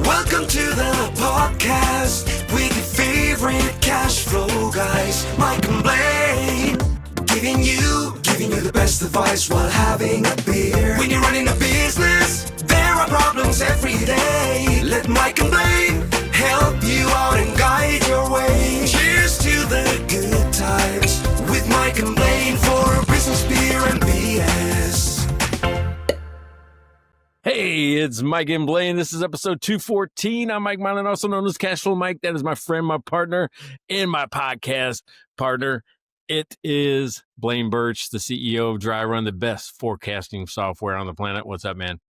Welcome to the podcast with your favorite cash flow guys, Mike and Blaine. Giving you the best advice while having a beer. When you're running a business, there are problems every day. Let Mike and Blaine help you out and guide your way. Cheers to the good times with Mike and Blaine for business, beer, and BS. Hey, it's Mike and Blaine. This is episode 214. I'm Mike Mullen, also known as Cashflow Mike. That is my friend, my partner, and my podcast partner. It is Blaine Birch, the CEO of Dry Run, the best forecasting software on the planet. What's up, man?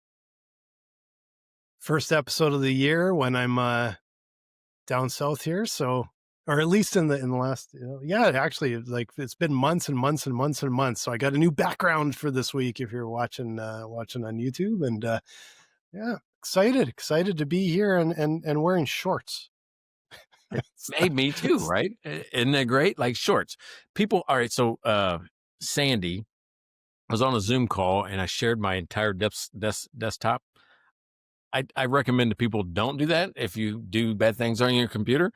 First episode of the year when I'm down south here, so or at least in the last actually, like, it's been months and months and months and months. So I got a new background for this week if you're watching on YouTube, and excited to be here and wearing shorts. Hey, me too, right? Isn't that great? Like shorts. People, all right, so Sandy was on a Zoom call and I shared my entire desktop. I recommend to people don't do that if you do bad things on your computer.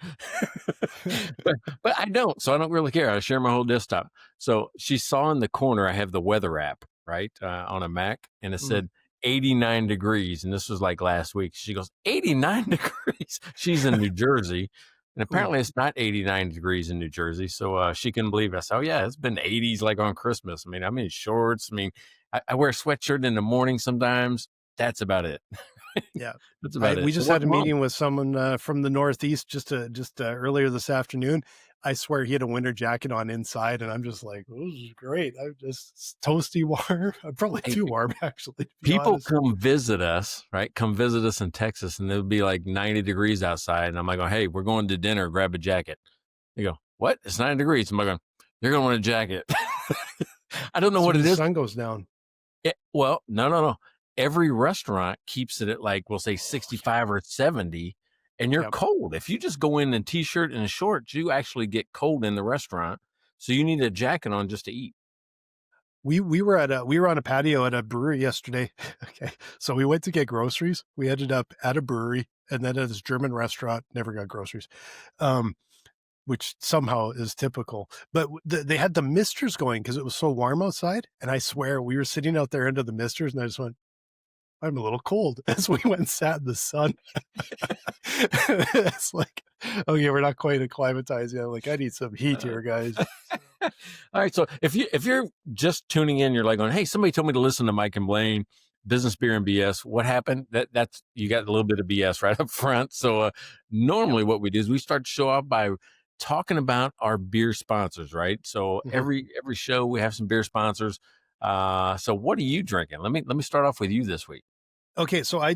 but I don't, so I don't really care. I share my whole desktop. So she saw in the corner, I have the weather app, right, on a Mac, and it said 89 degrees. And this was like last week. She goes, 89 degrees. She's in New Jersey. And apparently it's not 89 degrees in New Jersey. So she couldn't believe it. I said, oh, yeah, it's been 80s like on Christmas. I mean, I'm in shorts. I mean, I wear a sweatshirt in the morning sometimes. That's about it. Yeah, that's about it. We just had a meeting with someone from the Northeast just earlier this afternoon. I swear he had a winter jacket on inside, and I'm just like, oh, this is great. I'm just toasty warm. I'm probably too warm, actually. People come visit us, right? Come visit us in Texas, and it'll be like 90 degrees outside. And I'm like, hey, we're going to dinner. Grab a jacket. They go, what? It's 90 degrees. I'm like, you're going to want a jacket. I don't know what it is. The sun goes down. Well, no. Every restaurant keeps it at, like, we'll say 65 or 70, and you're cold. If you just go in a t-shirt and shorts, you actually get cold in the restaurant. So you need a jacket on just to eat. We were on a patio at a brewery yesterday. Okay. So we went to get groceries. We ended up at a brewery and then at this German restaurant, never got groceries. Which somehow is typical, but they had the misters going because it was so warm outside. And I swear we were sitting out there under the misters, and I just went, I'm a little cold, as we went and sat in the sun. It's like, okay, we're not quite acclimatized yet. Like, I need some heat here, guys. All right. So if you're just tuning in, you're like going, hey, somebody told me to listen to Mike and Blaine, Business, Beer, and BS. What happened? That's you got a little bit of BS right up front. So normally what we do is we start to show off by talking about our beer sponsors, right? So every show we have some beer sponsors. So what are you drinking? Let me start off with you this week. Okay, so I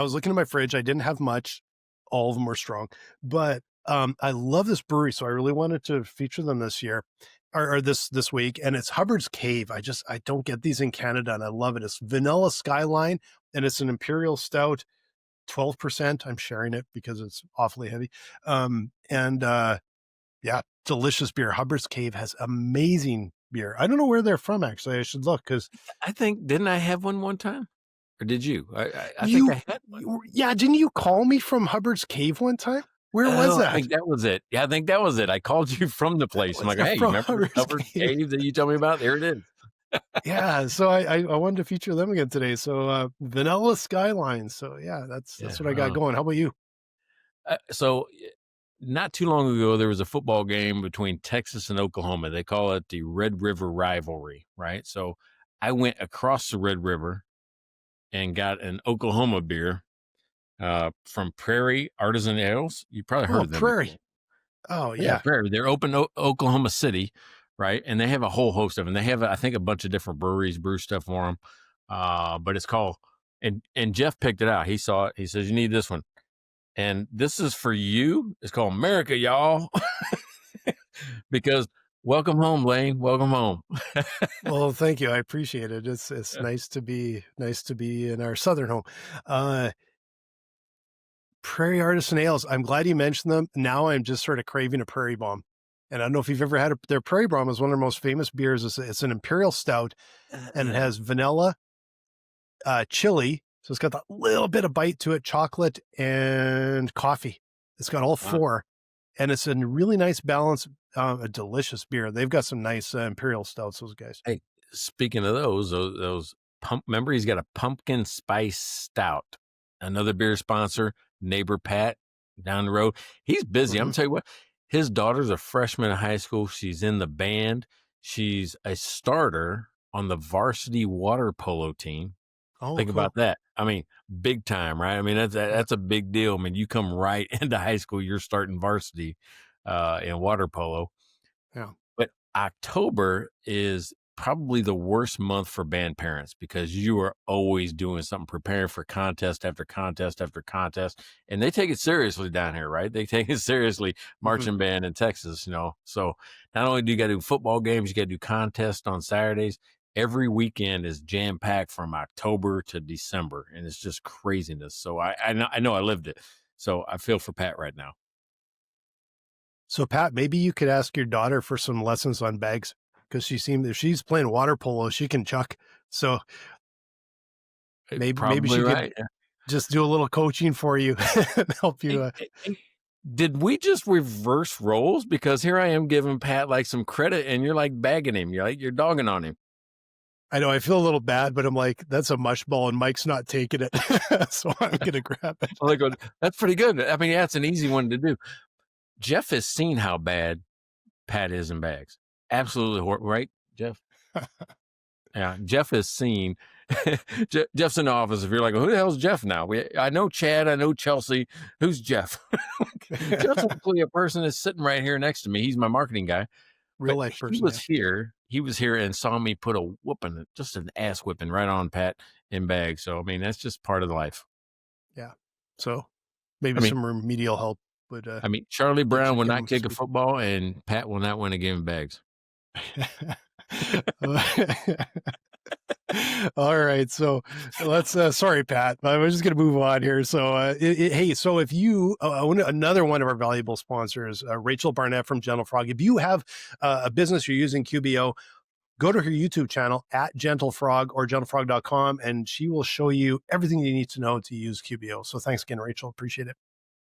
was looking at my fridge. I didn't have much. All of them were strong, but I love this brewery, so I really wanted to feature them this year or this week. And it's Hubbard's Cave. I don't get these in Canada, and I love it. It's Vanilla Skyline, and it's an imperial stout, 12%. I'm sharing it because it's awfully heavy. Delicious beer. Hubbard's Cave has amazing beer. I don't know where they're from, actually. I should look because didn't I have one time? Or did you? I think I had one. Yeah, didn't you call me from Hubbard's Cave one time? Where was that? I think that was it. Yeah, I think that was it. I called you from the place. I'm like, hey, you remember Hubbard's Cave that you told me about? There it is. Yeah, so I wanted to feature them again today. So Vanilla Skyline. So yeah, that's what I got going. How about you? So not too long ago, there was a football game between Texas and Oklahoma. They call it the Red River Rivalry, right? So I went across the Red River and got an Oklahoma beer from Prairie Artisan Ales. You probably heard of them. Prairie. Before. Oh, yeah. Prairie. They're open Oklahoma City, right? And they have a whole host of them. They have, I think, a bunch of different breweries brew stuff for them. But it's called, and Jeff picked it out. He saw it. He says, you need this one. And this is for you. It's called America, y'all. Because welcome home, Blaine. Welcome home. Well, thank you. I appreciate it. It's nice to be in our southern home. Prairie Artisan Ales. I'm glad you mentioned them. Now I'm just sort of craving a Prairie Bomb. And I don't know if you've ever had their Prairie Bomb is one of their most famous beers. It's an imperial stout, and it has vanilla, chili, So it's got that little bit of bite to it, chocolate and coffee. It's got all four, and it's a really nice balance, a delicious beer. They've got some nice imperial stouts, those guys. Hey, speaking of those remember he's got a pumpkin spice stout, another beer sponsor, neighbor Pat down the road. He's busy. I'm gonna tell you what, his daughter's a freshman in high school. She's in the band. She's a starter on the varsity water polo team. Oh, Think cool. about that. I mean, big time, right? I mean, that's a big deal. I mean, you come right into high school, you're starting varsity in water polo. Yeah. But October is probably the worst month for band parents because you are always doing something, preparing for contest after contest after contest. And they take it seriously down here, right? They take it seriously, marching band in Texas, So not only do you got to do football games, you got to do contests on Saturdays. Every weekend is jam packed from October to December, and it's just craziness. So I know I lived it. So I feel for Pat right now. So Pat, maybe you could ask your daughter for some lessons on bags, because if she's playing water polo, she can chuck. So maybe she right. could just do a little coaching for you and help you. Did we just reverse roles? Because here I am giving Pat like some credit, and you're like bagging him. You're dogging on him. I know I feel a little bad, but I'm like, that's a mush ball, and Mike's not taking it, so I'm gonna grab it. I'm like, that's pretty good. I mean, that's an easy one to do. Jeff has seen how bad Pat is in bags. Absolutely, right, Jeff? Yeah, Jeff has seen. Jeff's in the office. If you're like, who the hell's Jeff now? I know Chad. I know Chelsea. Who's Jeff? Jeff's actually a person that's sitting right here next to me. He's my marketing guy. Real life person. He was here and saw me put a whooping, just an ass whipping right on Pat in bags. So, I mean, that's just part of the life. Yeah. So maybe some remedial help. But I mean, Charlie Brown will not kick a football, and Pat will not win a game of bags. All right. So let's, sorry, Pat, but we're just going to move on here. So, hey, so if you, another one of our valuable sponsors, Rachel Barnett from Gentle Frog, if you have a business you're using QBO, go to her YouTube channel at GentleFrog or gentlefrog.com, and she will show you everything you need to know to use QBO. So thanks again, Rachel. Appreciate it.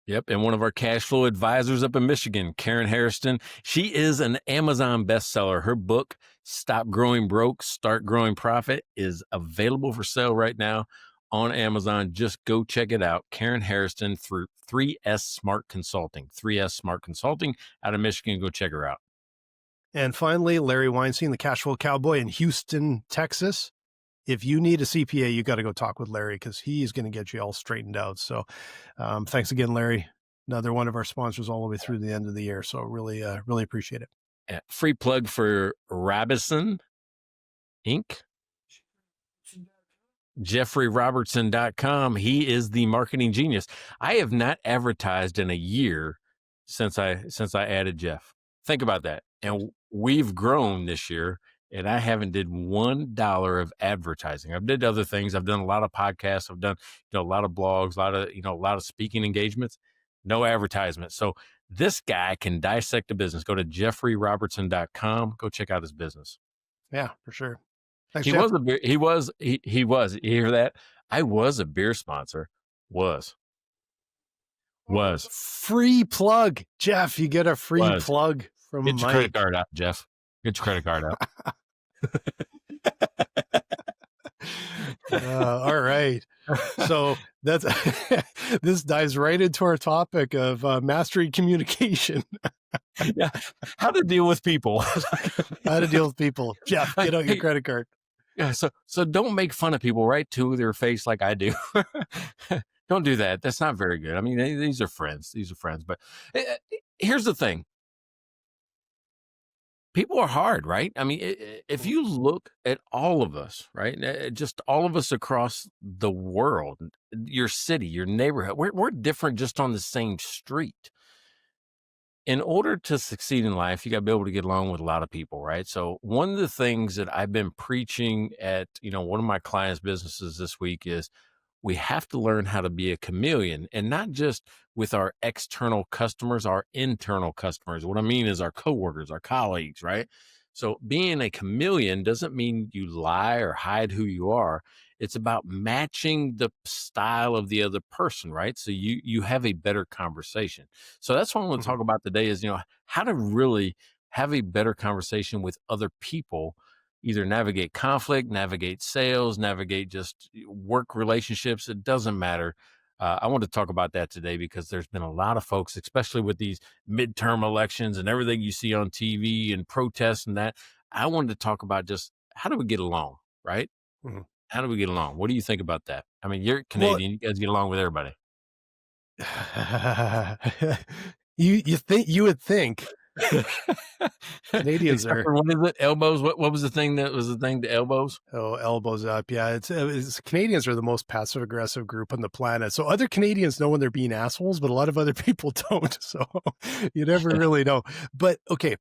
Yep. And one of our cash flow advisors up in Michigan, Karen Hairston, she is an Amazon bestseller. Her book, Stop Growing Broke, Start Growing Profit, is available for sale right now on Amazon. Just go check it out. Karen Hairston through 3S Smart Consulting. 3S Smart Consulting out of Michigan. Go check her out. And finally, Larry Weinstein, the cash flow cowboy in Houston, Texas. If you need a CPA, you got to go talk with Larry, because he's going to get you all straightened out. So thanks again, Larry. Another one of our sponsors all the way through the end of the year. So really appreciate it. Yeah, free plug for Rabison Inc. JeffreyRobertson.com. He is the marketing genius. I have not advertised in a year since I added Jeff. Think about that. And we've grown this year, and I haven't did $1 of advertising. I've did other things. I've done a lot of podcasts. I've done, a lot of blogs, a lot of speaking engagements, no advertisement. So this guy can dissect a business. Go to JeffreyRobertson.com. Go check out his business. Yeah, for sure. Thanks, He Jeff. was, you hear that? I was a beer sponsor. Was. Free plug. Jeff, you get a free plug from Get your Mike. credit card out, Jeff. Get your credit card out. All right. So that's this dives right into our topic of mastering communication. Yeah. How to deal with people. How to deal with people. Jeff, get out your credit card. Yeah. So don't make fun of people right to their face like I do. Don't do that. That's not very good. I mean, these are friends. But here's the thing. People are hard, right? I mean, if you look at all of us, right, just all of us across the world, your city, your neighborhood, we're different just on the same street. In order to succeed in life, you got to be able to get along with a lot of people, right? So one of the things that I've been preaching at, one of my clients' businesses this week is we have to learn how to be a chameleon, and not just with our external customers, our internal customers. What I mean is our coworkers, our colleagues, right? So being a chameleon doesn't mean you lie or hide who you are. It's about matching the style of the other person, right? So you have a better conversation. So that's what I want to Mhm. talk about today is, how to really have a better conversation with other people, either navigate conflict, navigate sales, navigate just work relationships. It doesn't matter. I want to talk about that today because there's been a lot of folks, especially with these midterm elections and everything you see on TV and protests and that. I wanted to talk about just how do we get along, right? Mhm. How do we get along? What do you think about that? I mean, you're Well, Canadian. You guys get along with everybody. you would think Canadians Except are, for what is it? Elbows. What was the thing that was the thing? The elbows. oh, elbows up. Yeah, it's Canadians are the most passive aggressive group on the planet. So other Canadians know when they're being assholes, but a lot of other people don't. So you never really know. But okay,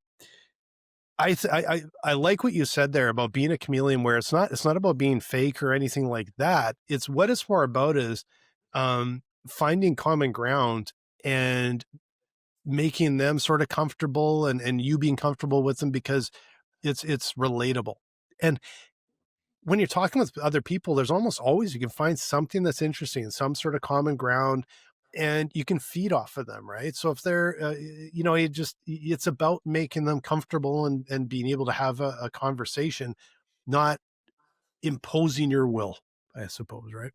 I like what you said there about being a chameleon, where it's not about being fake or anything like that. It's what it's more about is finding common ground and making them sort of comfortable, and you being comfortable with them, because it's relatable. And when you're talking with other people, there's almost always, you can find something that's interesting, some sort of common ground, and you can feed off of them, right? So if they're, it's about making them comfortable, and being able to have a conversation, not imposing your will, I suppose, right?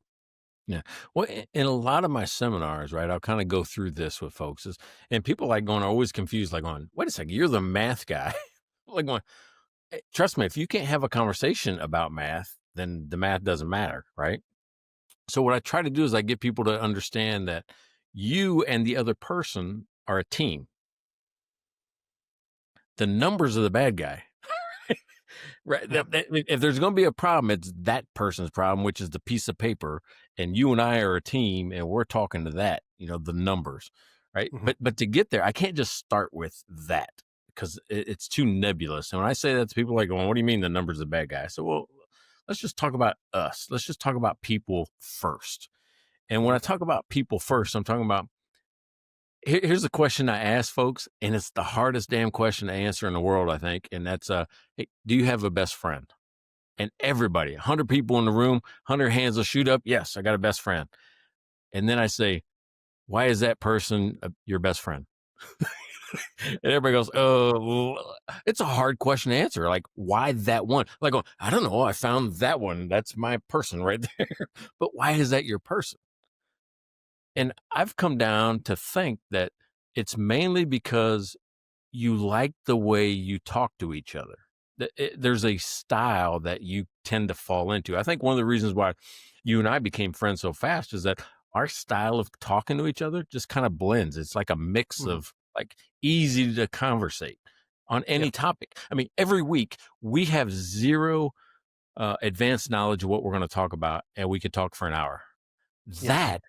Yeah. Well, in a lot of my seminars, right, I'll kind of go through this with folks, and people like going are always confused, like going, "Wait a second, you're the math guy." Like going, trust me, if you can't have a conversation about math, then the math doesn't matter, right? So what I try to do is I get people to understand that you and the other person are a team. The numbers are the bad guy. Right. Yeah. If there's going to be a problem, it's that person's problem, which is the piece of paper. And you and I are a team, and we're talking to that, the numbers. Right. Mhm. But to get there, I can't just start with that because it's too nebulous. And when I say that to people, like, well, what do you mean the numbers are the bad guy? So, well, let's just talk about us. Let's just talk about people first. And when I Mhm. talk about people first, I'm talking about here's the question I ask folks, and it's the hardest damn question to answer in the world, I think. And that's, hey, do you have a best friend? And everybody, 100 people in the room, 100 hands will shoot up. Yes, I got a best friend. And then I say, why is that person your best friend? And everybody goes, oh, well, it's a hard question to answer. Like, why that one? Like, oh, I don't know. I found that one. That's my person right there. But why is that your person? And I've come down to think that it's mainly because you like the way you talk to each other. There's a style that you tend to fall into. I think one of the reasons why you and I became friends so fast is that our style of talking to each other just kind of blends. It's like a mix Mhm. of like easy to conversate on Yeah. any topic. I mean, every week we have zero advanced knowledge of what we're going to talk about, and we could talk for an hour. Yeah.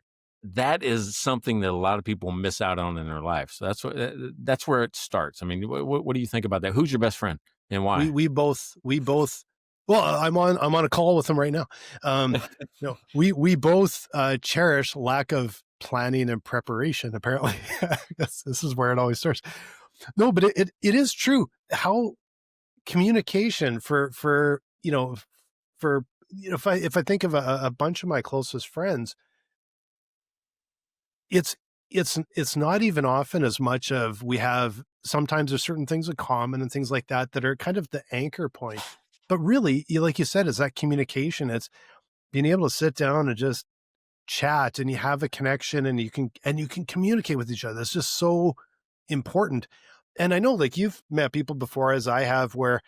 That is something that a lot of people miss out on in their life. So that's where it starts. I mean, what do you think about that? Who's your best friend and We why? we both well, I'm on a call with him right now. We both cherish lack of planning and preparation, apparently. This is where it always starts. No, but it is true how communication if I think of a bunch of my closest friends, it's it's not even often as much of, we have sometimes there's certain things in common and things like that that are kind of the anchor point. But really, like you said, is that communication. It's being able to sit down and just chat, and you have a connection, and you can communicate with each other. It's just so important. And I know, like, you've met people before, as I have, where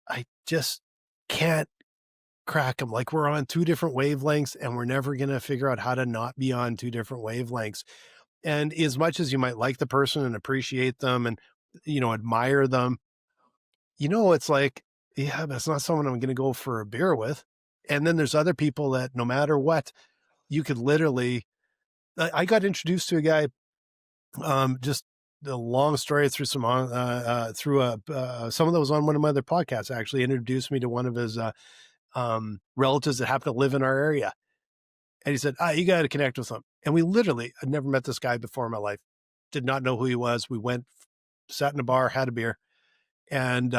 I just can't crack them. Like, we're on two different wavelengths, and we're never going to figure out how to not be on two different wavelengths. And as much as you might like the person and appreciate them, and admire them, it's like, yeah, but it's not someone I'm going to go for a beer with. And then there's other people that, no matter what, you could literally. I got introduced to a guy, just the long story, through someone that was on one of my other podcasts, actually introduced me to one of his relatives that happened to live in our area. And he said, you got to connect with him. And I'd never met this guy before in my life. Did not know who he was. We went, sat in a bar, had a beer, and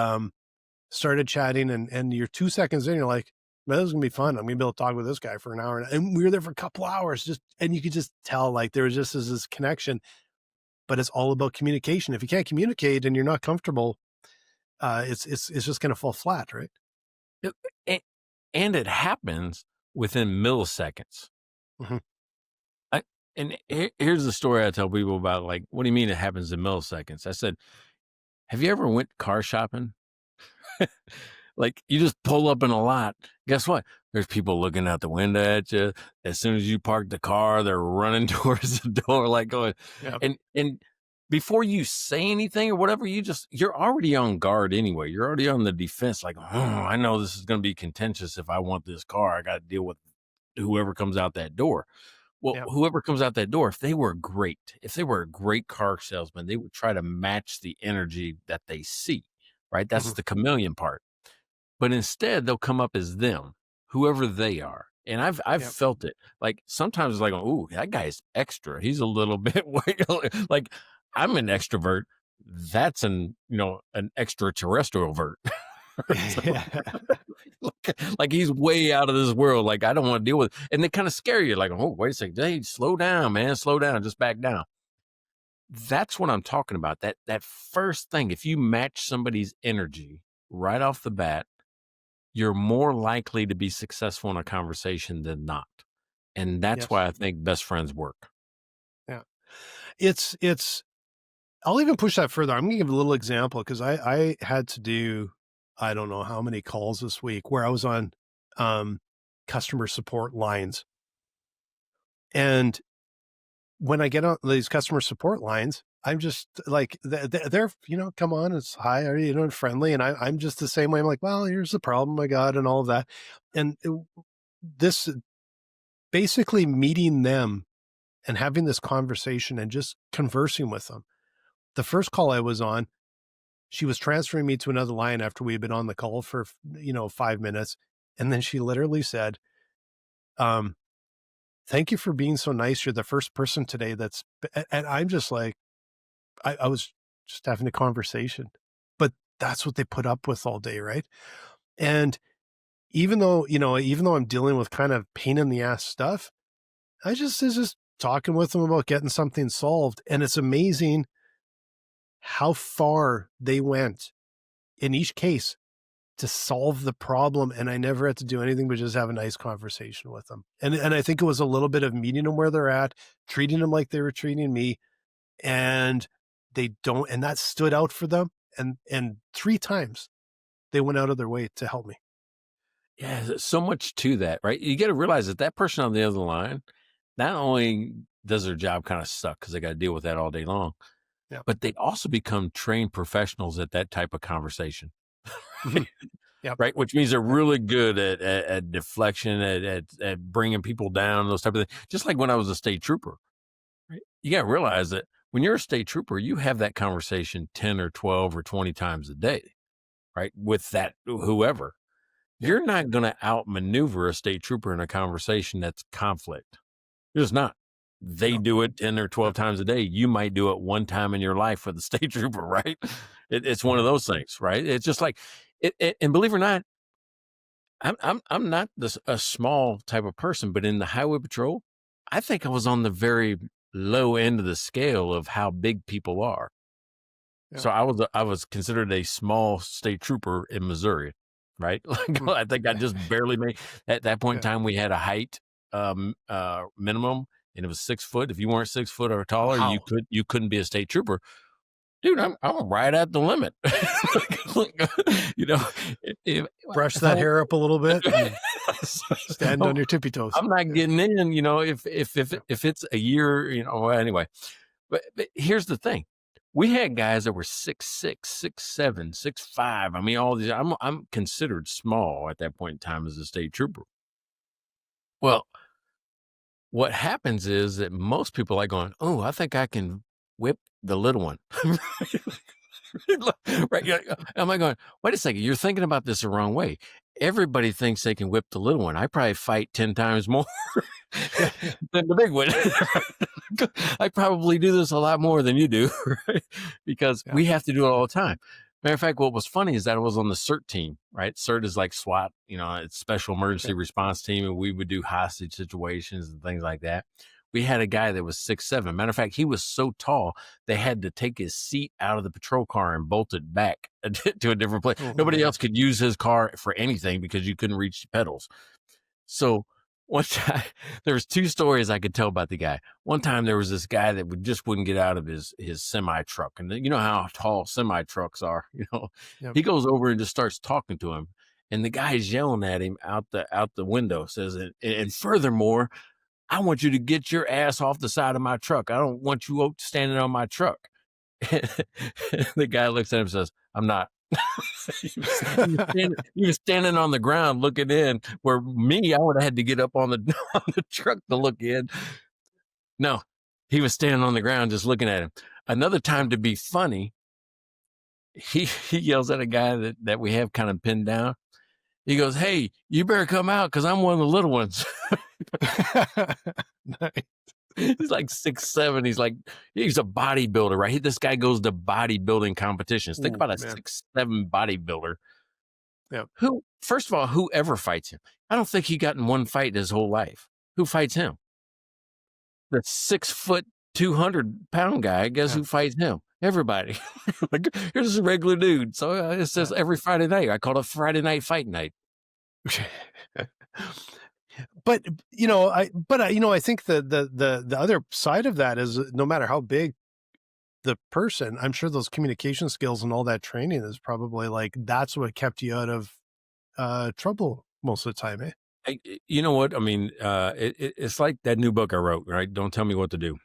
started chatting. And you're 2 seconds in, you're like, Man, this is gonna be fun. I'm gonna be able to talk with this guy for an hour, and we were there for a couple hours, and you could just tell like there was just this connection. But it's all about communication. If you can't communicate and you're not comfortable, it's just gonna fall flat, right? It- a- and it happens within milliseconds. Mhm. And here's the story I tell people about, like, what do you mean it happens in milliseconds? I said, have you ever went car shopping? Like, you just pull up in a lot. Guess what? There's people looking out the window at you. As soon as you park the car, they're running towards the door, like going, Yep. and before you say anything or whatever, you're already on guard anyway. You're already on the defense, like, oh, I know this is going to be contentious. If I want this car, I got to deal with whoever comes out that door. Well, Yep. whoever comes out that door, if they were a great car salesman, they would try to match the energy that they see, right? That's Mhm. the chameleon part. But instead, they'll come up as them, whoever they are. And I've Yep. felt it. Like sometimes it's like, oh, that guy's extra. He's a little bit like I'm an extrovert. That's an extraterrestrial vert. Yeah. Like he's way out of this world. Like I don't want to deal with it. And they kind of scare you. Like, oh, wait a second. Hey, slow down, man. Slow down. Just back down. That's what I'm talking about. That first thing, if you match somebody's energy right off the bat, you're more likely to be successful in a conversation than not. And that's Yes. why I think best friends work. Yeah. It's I'll even push that further. I'm gonna give a little example because I had to do I don't know how many calls this week where I was on customer support lines. And when I get on these customer support lines, I'm just like they're come on, it's hi, are you doing friendly? And I'm just the same way. I'm like, well, here's the problem I got and all of that. And this basically meeting them and having this conversation and just conversing with them. The first call I was on, she was transferring me to another line after we had been on the call for 5 minutes, and then she literally said, "Thank you for being so nice. You're the first person today that's," and I'm just like, I was just having a conversation, but that's what they put up with all day, right? And even though I'm dealing with kind of pain in the ass stuff, I just is just talking with them about getting something solved, and it's amazing how far they went in each case to solve the problem, and I never had to do anything but just have a nice conversation with them. And I think it was a little bit of meeting them where they're at, treating them like they were treating me, and that stood out for them. And 3 times they went out of their way to help me. Yeah, there's so much to that, right? You got to realize that person on the other line, not only does their job kind of suck because they got to deal with that all day long, Yeah. but they also become trained professionals at that type of conversation. Mhm. Yep. Right, which means they're really good at deflection, at bringing people down, those type of things. Just like when I was a state trooper, right? You got to realize that when you're a state trooper, you have that conversation 10 or 12 or 20 times a day, right? With that whoever. You're not going to outmaneuver a state trooper in a conversation that's conflict. You're just not. They No. do it 10 or 12 times a day. You might do it one time in your life with a state trooper, right? It's one of those things, right? It's just like and believe it or not, I'm not a small type of person, but in the highway patrol, I think I was on the very low end of the scale of how big people are. Yeah. So I was considered a small state trooper in Missouri, right? Like I think I just barely made at that point in time. We had a height minimum, and it was 6 foot. If you weren't 6 foot or taller, Wow. you couldn't be a state trooper. Dude, I'm right at the limit. Brush that hair up a little bit and stand on your tippy toes. I'm not getting in, if it's a year, well, anyway. But here's the thing. We had guys that were 6'6", 6'7", 6'5". I mean, all these. I'm considered small at that point in time as a state trooper. Well, what happens is that most people are going, "Oh, I think I can whip the little one." Right? Am I going? Wait a second. You're thinking about this the wrong way. Everybody thinks they can whip the little one. I probably fight 10 times more than the big one. I probably do this a lot more than you do, right? Because we have to do it all the time. Matter of fact, what was funny is that I was on the CERT team, right? CERT is like SWAT, it's special emergency response team, and we would do hostage situations and things like that. We had a guy that was 6'7". Matter of fact, he was so tall, they had to take his seat out of the patrol car and bolt it back to a different place. Oh, Nobody man. else could use his car for anything because you couldn't reach the pedals. So one time, there was 2 stories I could tell about the guy. One time there was this guy that just wouldn't get out of his semi truck. And you know how tall semi trucks are, Yep. he goes over and just starts talking to him. And the guy's yelling at him out the window, says, and furthermore, I want you to get your ass off the side of my truck. I don't want you standing on my truck. The guy looks at him and says, I'm not. he was standing on the ground looking in, where me, I would have had to get up on the on the truck to look in. No, he was standing on the ground just looking at him. Another time, to be funny, he yells at a guy that we have kind of pinned down. He goes, "Hey, you better come out because I'm one of the little ones." Nice. He's like 6'7". He's a bodybuilder, right? This guy goes to bodybuilding competitions. Think Ooh, about a man. 6'7" bodybuilder. Yep. First of all, whoever fights him? I don't think he got in one fight his whole life. Who fights him? The 6 foot, 200-pound guy. Guess who fights him? Everybody. Like, here's a regular dude. So it says every Friday night. I call it Friday night fight night. But I think the other side of that is, no matter how big the person, I'm sure those communication skills and all that training is probably like, that's what kept you out of trouble most of the time, eh? You know what? I mean, it's like that new book I wrote, right? Don't Tell Me What to Do.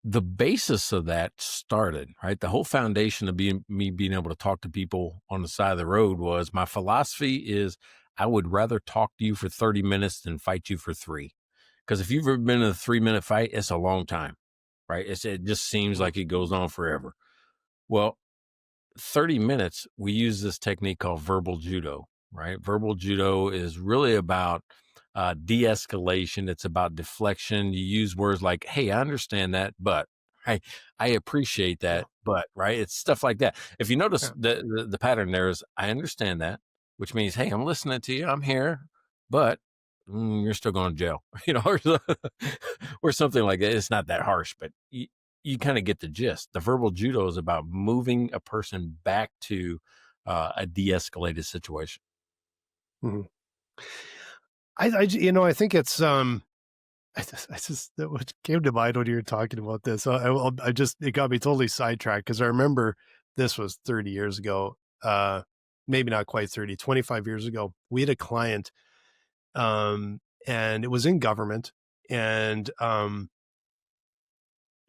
The basis of that started, right? The whole foundation of me being able to talk to people on the side of the road was, my philosophy is, I would rather talk to you for 30 minutes than fight you for 3. Because if you've ever been in a 3-minute fight, it's a long time, right? It just seems like it goes on forever. Well, 30 minutes, we use this technique called verbal judo, right? Verbal judo is really about de-escalation. It's about deflection. You use words like, hey, I understand that, but I appreciate that, but, right? It's stuff like that. If you notice the pattern there is, I understand that, which means, hey, I'm listening to you. I'm here, but you're still going to jail, or something like that. It's not that harsh, but you kind of get the gist. The verbal judo is about moving a person back to a de-escalated situation. Mm-hmm. I think it's what came to mind when you were talking about this. It got me totally sidetracked, because I remember this was 30 years ago, maybe not quite 30, 25 years ago. We had a client, and it was in government, and it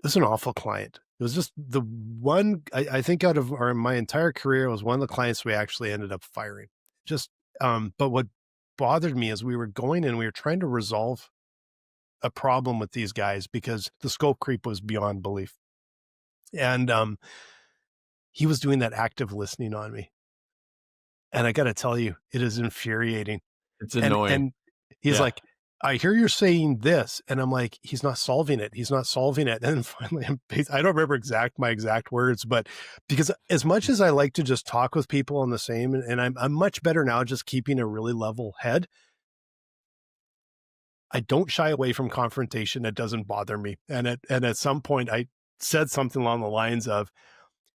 was an awful client. It was just the one, I think out of my entire career, it was one of the clients we actually ended up firing. But what bothered me is, we were going and we were trying to resolve a problem with these guys because the scope creep was beyond belief. And he was doing that active listening on me. And I got to tell you, it is infuriating. It's annoying. And he's like, I hear you're saying this. And I'm like, he's not solving it. He's not solving it. And then finally, I don't remember my exact words, but because as much as I like to just talk with people on the same, and I'm much better now just keeping a really level head, I don't shy away from confrontation. It doesn't bother me. And at some point I said something along the lines of,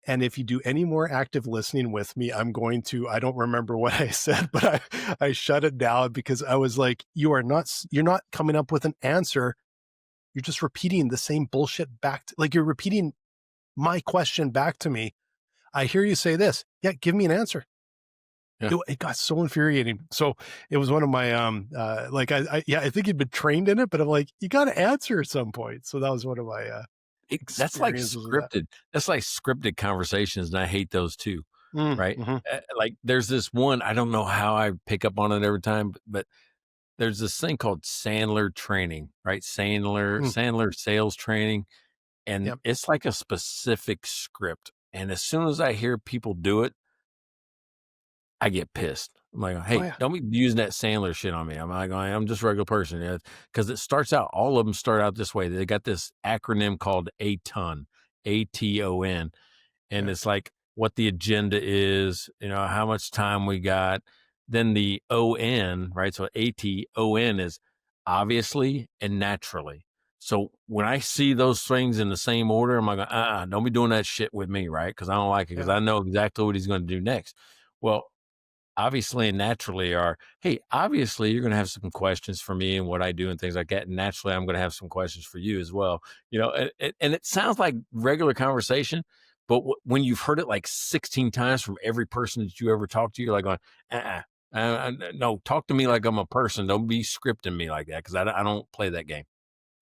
and if you do any more active listening with me, I don't remember what I said, but I shut it down, because I was like, you're not coming up with an answer. You're just repeating the same bullshit back. Like, you're repeating my question back to me. I hear you say this. Yeah, give me an answer. Yeah. It got so infuriating. So it was one of my, I think he'd been trained in it, but I'm like, you got to answer at some point. So that was one of my, that's like scripted. That's like scripted conversations, and I hate those too. Right? Mm-hmm. Like, there's this one, I don't know how I pick up on it every time, but there's this thing called Sandler training, right? Sandler sales training, and it's like a specific script. And as soon as I hear people do it, I get pissed. I'm like, hey, don't be using that Sandler shit on me. I'm like, I'm just a regular person. Because it starts out, all of them start out this way. They got this acronym called ATON, ATON. And it's like, what the agenda is, how much time we got. Then the ON, right? So ATON is obviously and naturally. So when I see those things in the same order, I'm like, don't be doing that shit with me, right? Because I don't like it, because Yeah. I know exactly what he's going to do next. Well, obviously and naturally are, hey, obviously you're going to have some questions for me and what I do and things like that. And naturally, I'm going to have some questions for you as well. And it sounds like regular conversation, but when you've heard it like 16 times from every person that you ever talk to, you're like going, no, talk to me like I'm a person. Don't be scripting me like that, because I don't play that game.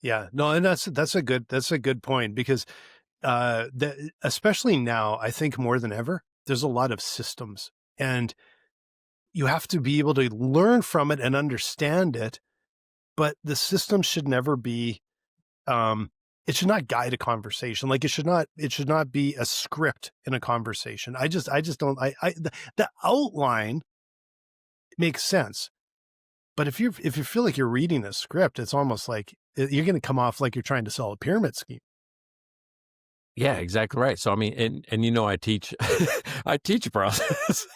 Yeah, no, and that's a good point, because especially now, I think more than ever, there's a lot of systems, and you have to be able to learn from it and understand it, but the system should never be, it should not guide a conversation. Like, it should not be a script in a conversation. I just don't, the outline makes sense. But if you feel like you're reading a script, it's almost like you're going to come off like you're trying to sell a pyramid scheme. Yeah, exactly right. So, I mean, and I teach, I teach a process,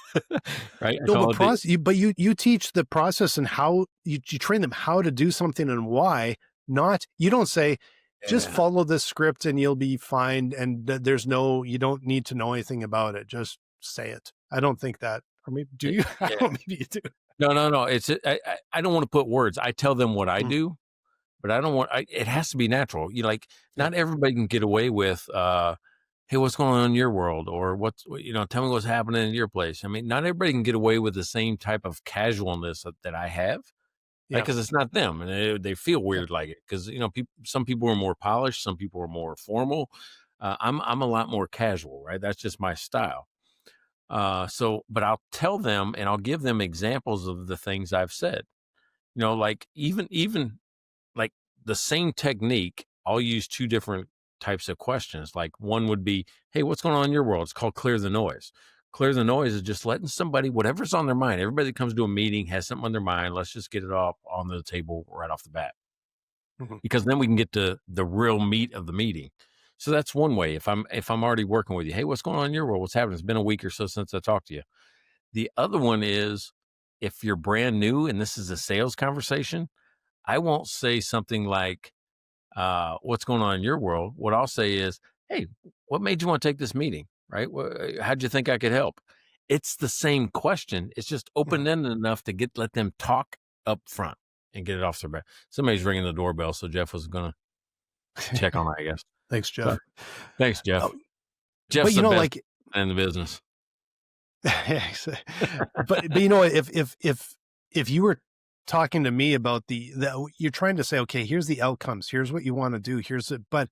right? I No, call but it you teach the process, and how you train them how to do something and why. Not, you don't say, just yeah, follow this script and you'll be fine, and you don't need to know anything about it. Just say it. I don't think that. Or maybe do you? I yeah. don't know, maybe you do. No. I don't want to put words. I tell them what I Mm, do, but I don't want. it has to be natural. Like, yeah, not everybody can get away with, hey, what's going on in your world, or tell me what's happening in your place. I mean, not everybody can get away with the same type of casualness that I have, right? yeah, Because it's not them, and they feel yeah. weird like it. Because some people are more polished, some people are more formal. I'm a lot more casual, right? That's just my style. But I'll tell them and I'll give them examples of the things I've said. Like, even like the same technique, I'll use two different types of questions. Like, one would be, hey, what's going on in your world? It's called clear the noise. Clear the noise is just letting somebody, whatever's on their mind. Everybody that comes to a meeting has something on their mind. Let's just get it all on the table right off the bat, Mhm. because then we can get to the real meat of the meeting. So that's one way. If I'm already working with you, hey, what's going on in your world? What's happening? It's been a week or so since I talked to you. The other one is, if you're brand new and this is a sales conversation, I won't say something like, what's going on in your world. What I'll say is, hey, what made you want to take this meeting? Right? How'd you think I could help? It's the same question. It's just Mhm. open ended enough to let them talk up front and get it off their back. Somebody's ringing the doorbell, so Jeff was going to check on it, I guess. Thanks, So, Jeff. thanks, Oh, Jeff. but Jeff's the best like, in the business. but if you were talking to me about you're trying to say, okay, here's the outcomes, here's what you want to do, here's it. But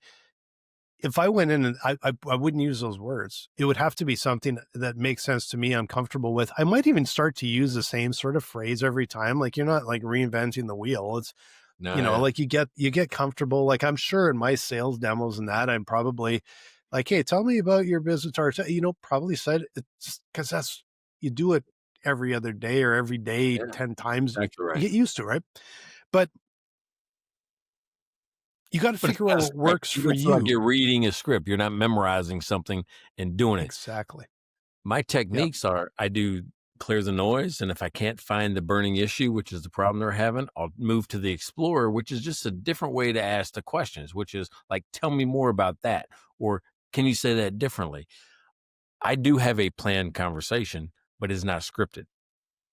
if I went in and I wouldn't use those words, it would have to be something that makes sense to me, I'm comfortable with. I might even start to use the same sort of phrase every time. Like, you're not like reinventing the wheel. It's, No, like, you get comfortable. Like, I'm sure in my sales demos and that, I'm probably like, hey, tell me about your business, or, probably said it just because you do it every other day or every day, yeah, 10 times. You exactly right. get used to it, right? But you got to But it's figure out not a what script. works You for don't feel like you. you're reading a script. You're not memorizing something and doing it. Exactly. My Yep. techniques are, I do clear the noise, and if I can't find the burning issue, which is the problem they're having, I'll move to the explorer, which is just a different way to ask the questions, which is like, tell me more about that, or can you say that differently? I do have a planned conversation, but it's not scripted.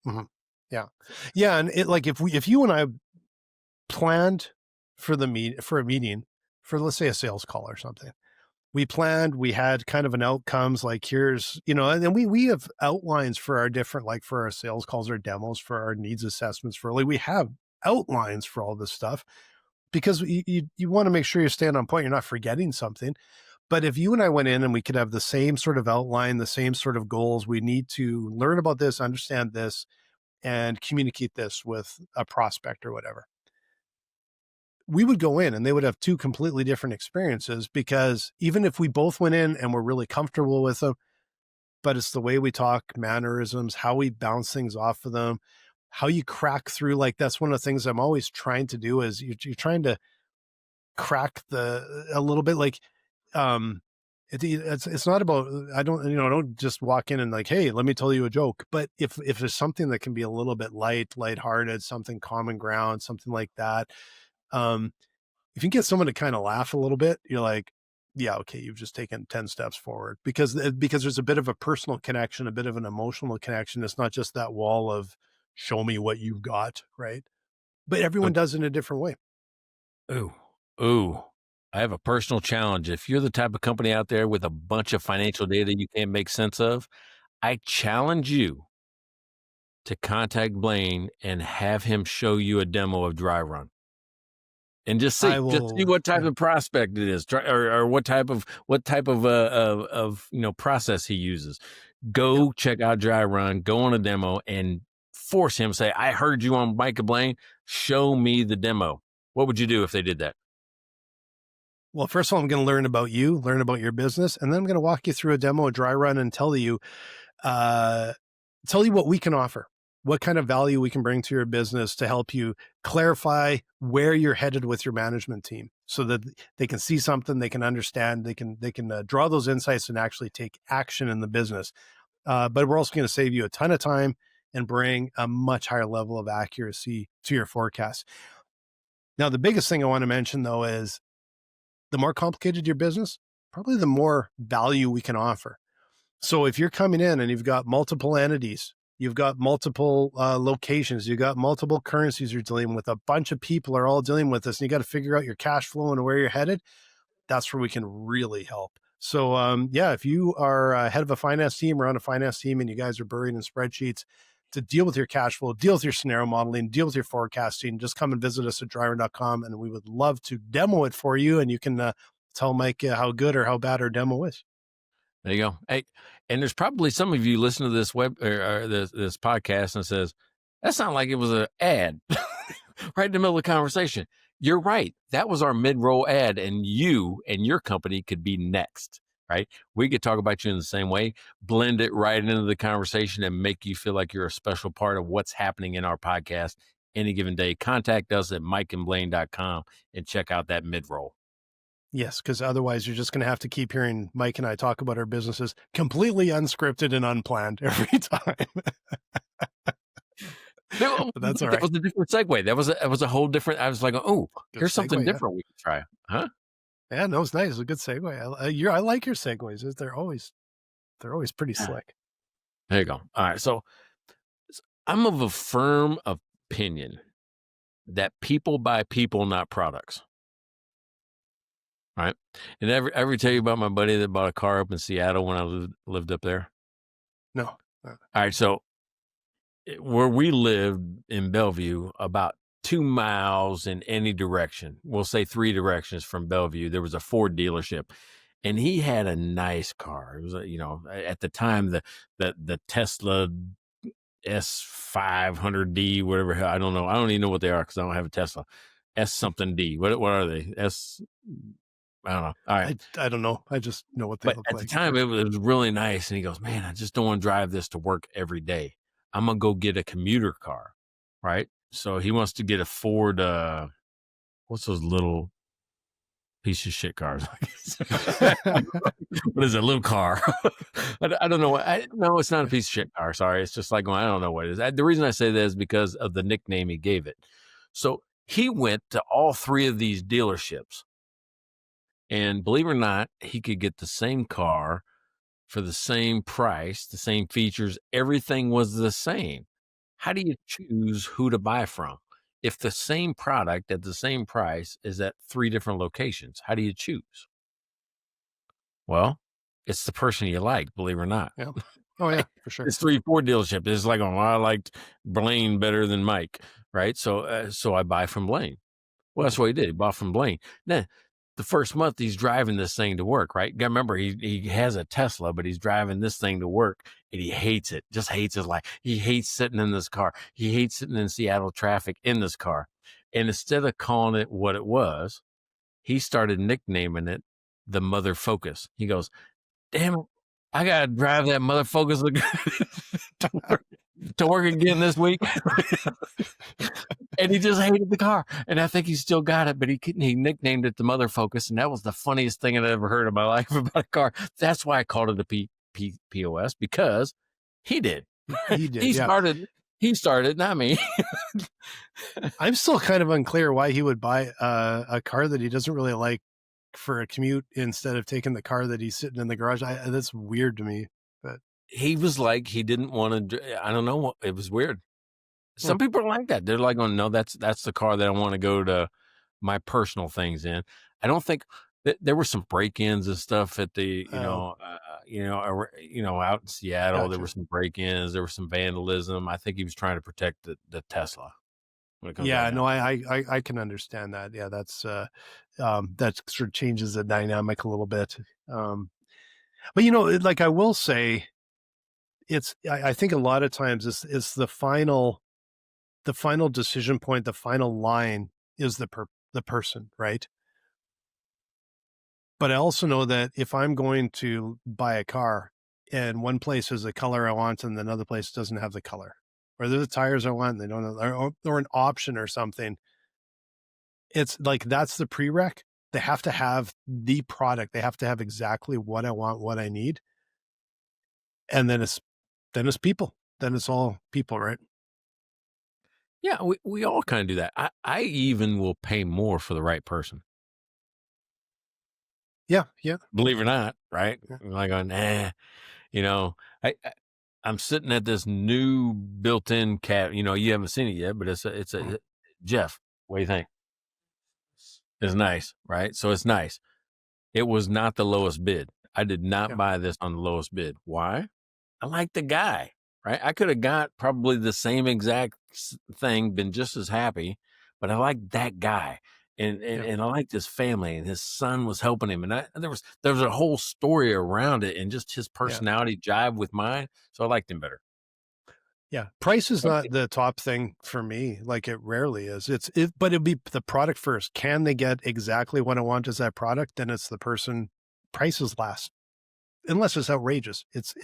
Mhm. Yeah. Yeah. And like, if you and I planned for for a meeting, for, let's say, a sales call or something, we had kind of an outcomes, like, here's, and then we have outlines for our different, like, for our sales calls or demos, for our needs assessments, for, like, we have outlines for all this stuff, because you want to make sure you're staying on point. You're not forgetting something. But if you and I went in and we could have the same sort of outline, the same sort of goals, we need to learn about this, understand this, and communicate this with a prospect or whatever, we would go in and they would have two completely different experiences, because even if we both went in and we're really comfortable with them, but it's the way we talk, mannerisms, how we bounce things off of them, how you crack through. Like, that's one of the things I'm always trying to do, is you're trying to crack a little bit, like, um, It's not about, don't just walk in and like, hey, let me tell you a joke. But if there's something that can be a little bit lighthearted, something common ground, something like that, if you can get someone to kind of laugh a little bit, you're like, yeah, okay, you've just taken 10 steps forward, because there's a bit of a personal connection, a bit of an emotional connection. It's not just that wall of show me what you've got, right? But everyone does it in a different way. Ooh. I have a personal challenge. If you're the type of company out there with a bunch of financial data you can't make sense of, I challenge you to contact Blaine and have him show you a demo of Dry Run. And just see what type of prospect it is, or what type of process he uses. Go check out Dry Run, go on a demo, and force him, say, I heard you on Mike and Blaine, show me the demo. What would you do if they did that? Well, first of all, I'm going to learn about you, learn about your business, and then I'm going to walk you through a demo of Dry Run and tell you what we can offer, what kind of value we can bring to your business to help you clarify where you're headed with your management team, so that they can see something, they can understand, they can draw those insights and actually take action in the business. But we're also going to save you a ton of time and bring a much higher level of accuracy to your forecast. Now, the biggest thing I want to mention, though, is the more complicated your business, probably the more value we can offer. So if you're coming in and you've got multiple entities, you've got multiple locations, you've got multiple currencies you're dealing with, a bunch of people are all dealing with this, and you got to figure out your cash flow and where you're headed, that's where we can really help. So if you are head of a finance team or on a finance team and you guys are buried in spreadsheets, to deal with your cash flow, deal with your scenario modeling, deal with your forecasting, just come and visit us at dryrun.com, and we would love to demo it for you. And you can tell Mike how good or how bad our demo is. There you go. Hey, and there's probably some of you listen to this this podcast and says, that sounded like it was an ad right in the middle of the conversation. You're right. That was our mid-roll ad, and you and your company could be next, right? We could talk about you in the same way, blend it right into the conversation, and make you feel like you're a special part of what's happening in our podcast any given day. Contact us at mikeandblaine.com and check out that mid-roll. Yes, because otherwise you're just going to have to keep hearing Mike and I talk about our businesses completely unscripted and unplanned every time. No, but that's all right. That was a different segue. That was a whole different. I was like, oh, good here's segue, something different we can try, huh? Yeah, no, it's nice. It's a good segue. I like your segues. They're always pretty slick. There you go. All right, so I'm of a firm opinion that people buy people, not products. Right. And ever tell you about my buddy that bought a car up in Seattle when I lived up there? No. All right. So where we lived in Bellevue, about 2 miles in any direction, we'll say 3 directions from Bellevue, there was a Ford dealership, and he had a nice car. It was, at the time, the Tesla S500D, whatever. I don't know. I don't even know what they are because I don't have a Tesla. S something D. What are they? I don't know. All right. I don't know. I just know what they look like. At the time, it was really nice. And he goes, man, I just don't want to drive this to work every day. I'm going to go get a commuter car. Right. So he wants to get a Ford. What's those little piece of shit cars? What is it? A little car? I don't know. No, it's not a piece of shit car. Sorry. It's just like, I don't know what it is. The reason I say that is because of the nickname he gave it. So he went to all 3 of these dealerships. And believe it or not, he could get the same car for the same price, the same features. Everything was the same. How do you choose who to buy from? If the same product at the same price is at 3 different locations, how do you choose? Well, it's the person you like, believe it or not. Yeah. Oh, yeah, for sure. It's 3 Ford dealerships. It's like, I liked Blaine better than Mike, right? So I buy from Blaine. Well, that's what he did. He bought from Blaine. Then the first month he's driving this thing to work, right? Remember, he has a Tesla, but he's driving this thing to work and he hates it, just hates his life. He hates sitting in this car. He hates sitting in Seattle traffic in this car. And instead of calling it what it was, he started nicknaming it the Mother Focus. He goes, damn it, I got to drive that Mother Focus to work. to work again this week. And he just hated the car. And I think he still got it, but he nicknamed it the Mother Focus. And that was the funniest thing I'd ever heard in my life about a car. That's why I called it a POS, because he did. He did. He started, not me. I'm still kind of unclear why he would buy a car that he doesn't really like for a commute instead of taking the car that he's sitting in the garage. That's weird to me. But he was like, he didn't want to. I don't know. It was weird. Some people are like that. They're like, "Oh no, that's the car that I want to go to my personal things in." I don't think there were some break-ins and stuff at the, out in Seattle. Gotcha. There were some break-ins. There was some vandalism. I think he was trying to protect the Tesla. Yeah, no, I can understand that. Yeah, that's that sort of changes the dynamic a little bit. But like I will say, I think a lot of times it's the final decision point, the final line is the person, right? But I also know that if I'm going to buy a car and one place has the color I want and another place doesn't have the color, or they're the tires I want, and they don't have, or an option or something, it's like that's the prereq. They have to have the product. They have to have exactly what I want, what I need. And then it's people. Then it's all people, right? Yeah, we all kind of do that. I even will pay more for the right person. Yeah. Believe it or not, right? Yeah. Like, I'm sitting at this new built-in cab. You haven't seen it yet, but it's a Jeff. What do you think? It's nice, right? So it's nice. It was not the lowest bid. I did not buy this on the lowest bid. Why? I like the guy, right? I could have got probably the same exact thing, been just as happy, but I like that guy. And I liked his family, and his son was helping him. And there was a whole story around it, and just his personality jived with mine. So I liked him better. Yeah. Price is not the top thing for me. Like it rarely is. But it'd be the product first. Can they get exactly what I want as that product? Then it's the person. Price is last. Unless it's outrageous. It's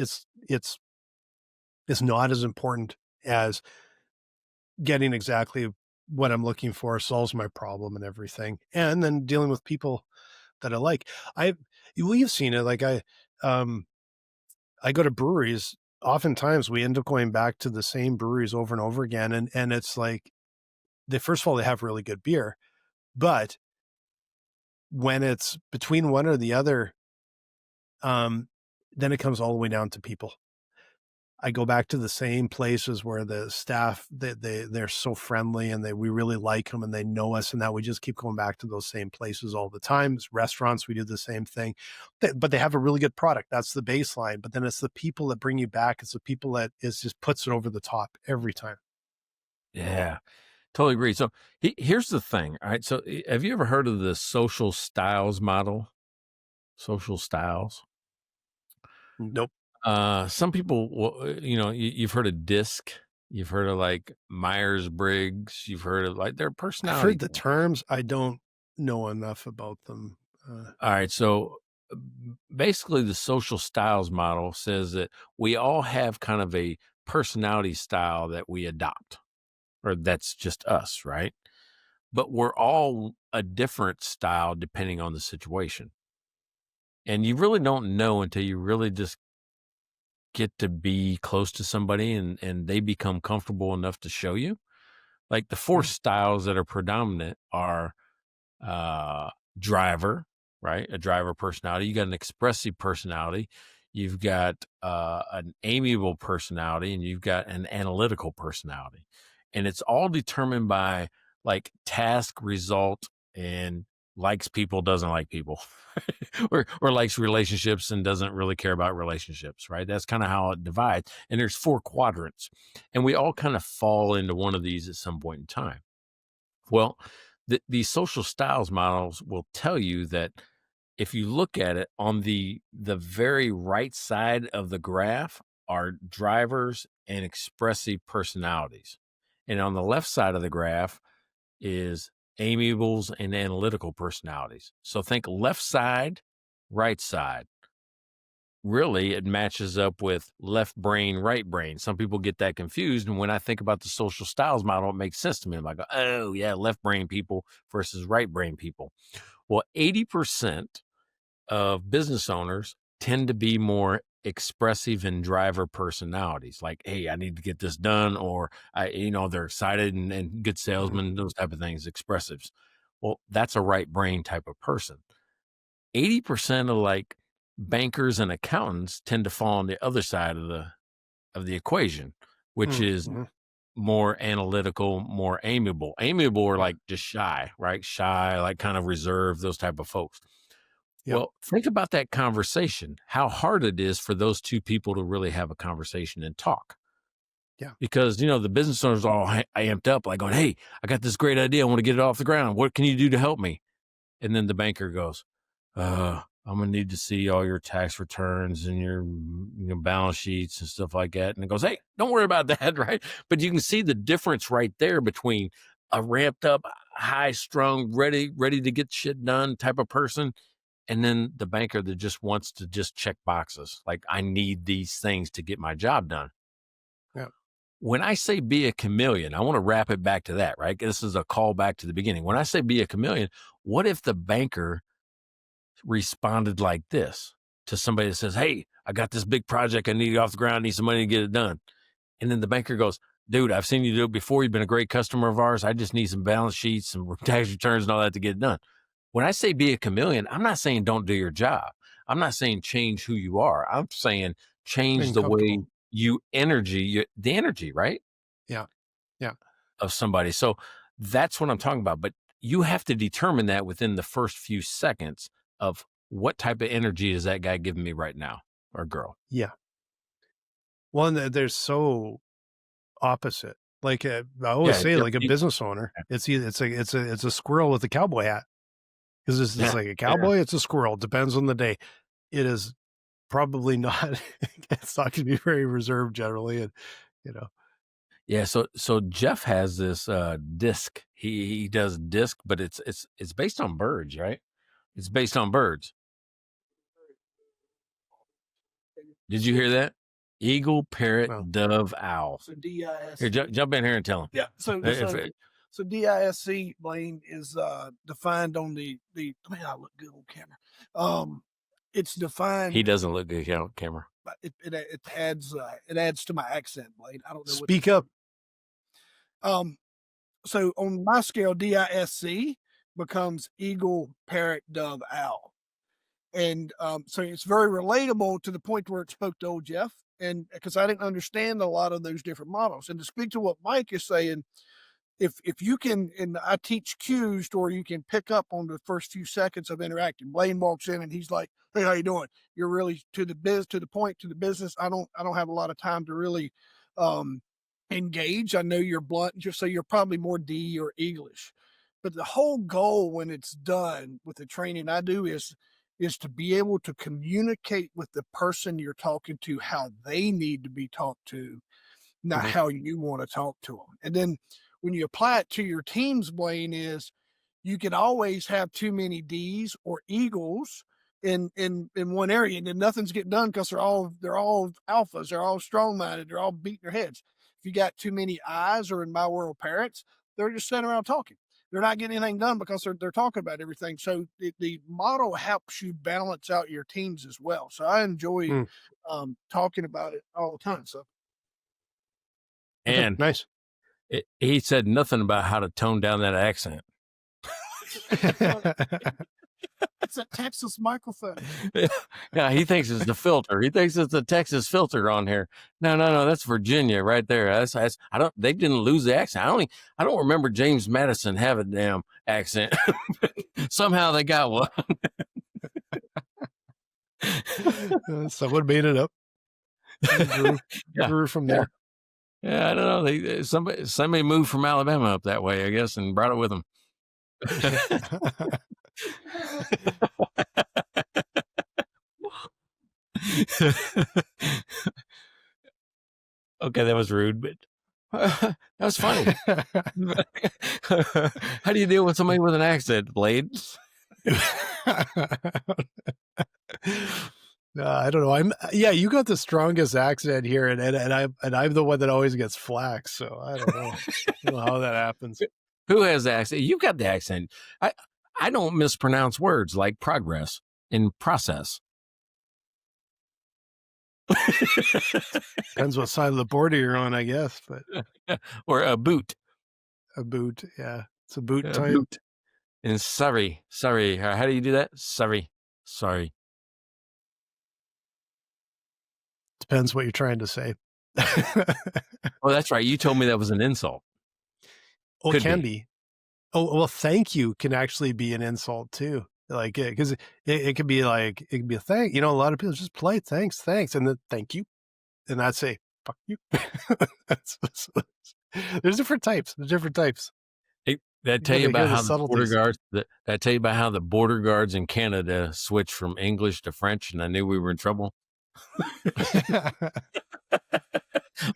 not as important as getting exactly what I'm looking for, solves my problem and everything. And then dealing with people that I like. We've seen it. Like I go to breweries. Oftentimes we end up going back to the same breweries over and over again. And it's like, first of all, they have really good beer, but when it's between one or the other, then it comes all the way down to people. I go back to the same places where the staff, they're so friendly and we really like them and they know us, and that we just keep going back to those same places all the time. Restaurants, we do the same thing, but they have a really good product. That's the baseline. But then it's the people that bring you back. It's the people that just puts it over the top every time. Yeah, totally agree. So here's the thing. All right. So have you ever heard of the social styles model? Social styles? Nope. Some people, you've heard of DISC. You've heard of like Myers-Briggs. You've heard of like their personality. I've heard the terms. I don't know enough about them. All right. So basically the social styles model says that we all have kind of a personality style that we adopt, or that's just us, right? But we're all a different style depending on the situation. And you really don't know until you really just get to be close to somebody and they become comfortable enough to show you. Like the four styles that are predominant are driver, right? A driver personality. You got an expressive personality. You've got an amiable personality, and you've got an analytical personality. And it's all determined by like task, result, and likes people, doesn't like people, or likes relationships and doesn't really care about relationships, right? That's kind of how it divides. And there's 4 quadrants, and we all kind of fall into one of these at some point in time. Well, these social styles models will tell you that if you look at it on the very right side of the graph are drivers and expressive personalities. And on the left side of the graph is amiables and analytical personalities. So think left side, right side. really it matches up with left brain, right brain. Some people get that confused. And when I think about the social styles model, it makes sense to me. I'm like, oh, yeah, left brain people versus right brain people. Well, 80% of business owners tend to be more expressive and driver personalities. Like, hey, I need to get this done, or they're excited and good salesmen, those type of things, expressives. Well, that's a right brain type of person. 80% of like bankers and accountants tend to fall on the other side of the equation, which is more analytical, more amiable. Amiable are like just shy, right? Shy, like kind of reserved, those type of folks. Yep. Well, think about that conversation, how hard it is for those two people to really have a conversation and talk. Yeah. Because, the business owners all amped up, like going, hey, I got this great idea. I want to get it off the ground. What can you do to help me? And then the banker goes, I'm going to need to see all your tax returns and your balance sheets and stuff like that. And it goes, hey, don't worry about that, right? But you can see the difference right there between a ramped up, high strung, ready to get shit done type of person, and then the banker that just wants to just check boxes. Like, I need these things to get my job done. Yeah. When I say be a chameleon, I want to wrap it back to that, right? This is a call back to the beginning. When I say be a chameleon, what if the banker responded like this to somebody that says, hey, I got this big project. I need it off the ground. I need some money to get it done. And then the banker goes, dude, I've seen you do it before. You've been a great customer of ours. I just need some balance sheets, some tax returns and all that to get it done. When I say be a chameleon, I'm not saying don't do your job. I'm not saying change who you are. I'm saying change the way the energy, right? Yeah. Yeah. Of somebody. So that's what I'm talking about. But you have to determine that within the first few seconds of what type of energy is that guy giving me right now, or girl. Yeah. One that they're so opposite. Like I always say, like a business owner, it's a squirrel with a cowboy hat. Because it's like a cowboy, it's a squirrel. Depends on the day. It is probably not. It's not going to be very reserved generally, and Yeah. So Jeff has this disc. He does disc, but it's based on birds, right? It's based on birds. Did you hear that? Eagle, parrot, dove, owl. So DISC. Here, jump in here and tell him. Yeah. So DISC, Blaine, is defined on the. I look good on camera. It's defined. He doesn't look good on camera. But it adds to my accent, Blaine. I don't know. Speak up. So on my scale, DISC becomes eagle, parrot, dove, owl. And so it's very relatable to the point where it spoke to old Jeff, and because I didn't understand a lot of those different models. And to speak to what Mike is saying, if you can, and I teach cues to where you can pick up on the first few seconds of interacting. Blaine walks in and he's like, "Hey, how you doing? You're really to the point, to the business. I don't have a lot of time to really engage. I know you're blunt, just so you're probably more D or English. But the whole goal when it's done with the training I do is to be able to communicate with the person you're talking to how they need to be talked to, not how you want to talk to them. And then when you apply it to your teams, Blaine, is you can always have too many D's or Eagles in one area, and then nothing's getting done because they're all alphas, they're all strong-minded, they're all beating their heads. If you got too many I's, or in my world, parrots, they're just sitting around talking. They're not getting anything done because they're talking about everything. So the model helps you balance out your teams as well. So I enjoy talking about it all the time. So, and nice. He said nothing about how to tone down that accent. It's a Texas microphone. Yeah, he thinks it's the filter. He thinks it's the Texas filter on here. No, that's Virginia right there. That's they didn't lose the accent. I don't remember James Madison having a damn accent. Somehow they got one. Someone made it up. Grew from there. Yeah, I don't know. Somebody moved from Alabama up that way, I guess, and brought it with them. Okay, that was rude, but that was funny. How do you deal with somebody with an accent, Blade? I don't know. You got the strongest accent here, and I'm the one that always gets flack. So I don't know. I don't know how that happens. Who has the accent? You've got the accent. I don't mispronounce words like progress and process. Depends what side of the border you're on, I guess. But Or a boot. a boot, yeah, it's a boot A time. boot. And sorry. How do you do that? Sorry. Depends what you're trying to say. Oh, that's right. You told me that was an insult. Well, Could it can be. be. Oh, well, thank you can actually be an insult too. Like, because it could be like, it could be a thank. A lot of people just play thanks, and then thank you. And I'd say, fuck you. There's different types. That tell you gotta hear about the how the border subtleties. guards that tell you about how the border guards in Canada switched from English to French, and I knew we were in trouble.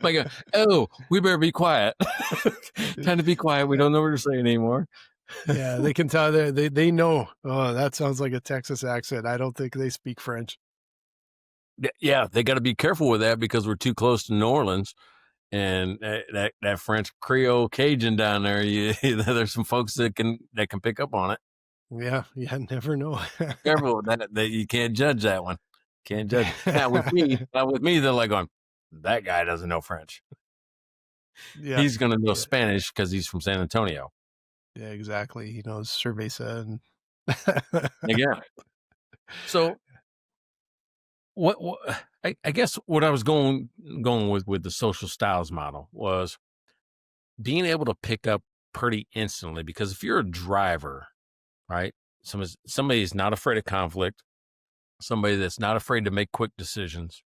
Like, oh, we better be quiet. Time to be quiet. We don't know what to say anymore. Yeah, they can tell they know. Oh, that sounds like a Texas accent. I don't think they speak French. Yeah, they got to be careful with that because we're too close to New Orleans, and that French Creole Cajun down there. There's some folks that can pick up on it. Yeah, never know. Careful that you can't judge that one. Can't judge. Now with me, they're like going, that guy doesn't know French. Yeah, He's going to know Spanish because he's from San Antonio. yeah, exactly. He knows cerveza and Yeah. So what I guess what I was going with the social styles model was being able to pick up pretty instantly, because if you're a driver, right? Somebody's not afraid of conflict, somebody that's not afraid to make quick decisions,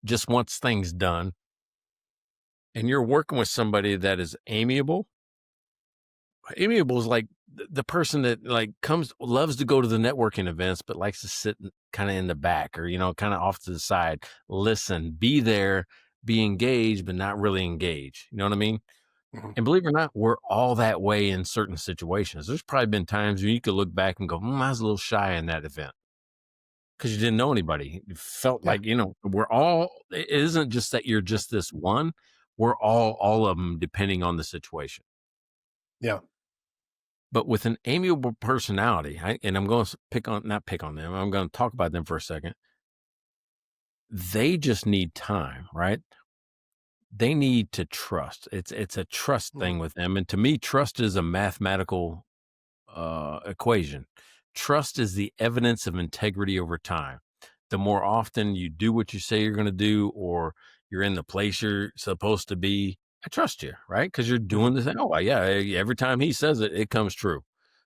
just wants things done, and you're working with somebody that is amiable. Amiable is like the person that like loves to go to the networking events, but likes to sit kind of in the back or, kind of off to the side, listen, be there, be engaged, but not really engage. You know what I mean? Mhm. And believe it or not, we're all that way in certain situations. There's probably been times where you could look back and go, I was a little shy in that event because you didn't know anybody. It felt Yeah. like, it isn't just that you're just this one. We're all of them depending on the situation. Yeah. But with an amiable personality, and I'm going to not pick on them, I'm going to talk about them for a second. They just need time, right? They need to trust. It's a trust thing with them. And to me, trust is a mathematical equation. Trust is the evidence of integrity over time. The more often you do what you say you're going to do, or you're in the place you're supposed to be, I trust you, right? Because you're doing the thing. Oh, yeah. Every time he says it, it comes true.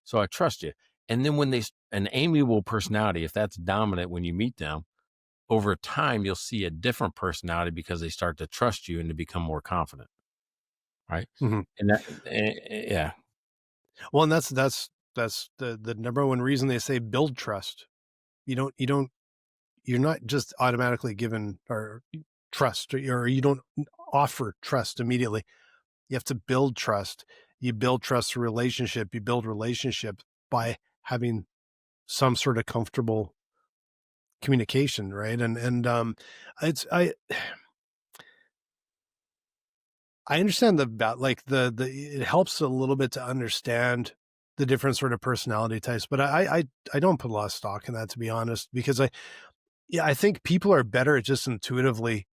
So I trust you. And then when an amiable personality, if that's dominant when you meet them, over time, you'll see a different personality because they start to trust you and to become more confident. Right. Mhm. And yeah. Well, and that's the number one reason they say build trust. You're not just automatically given or trust, or you don't offer trust immediately. You have to build trust. You build trust through relationship. You build relationship by having some sort of comfortable communication, right? It's I understand about like the it helps a little bit to understand the different sort of personality types, but I don't put a lot of stock in that, to be honest, because I think people are better at just intuitively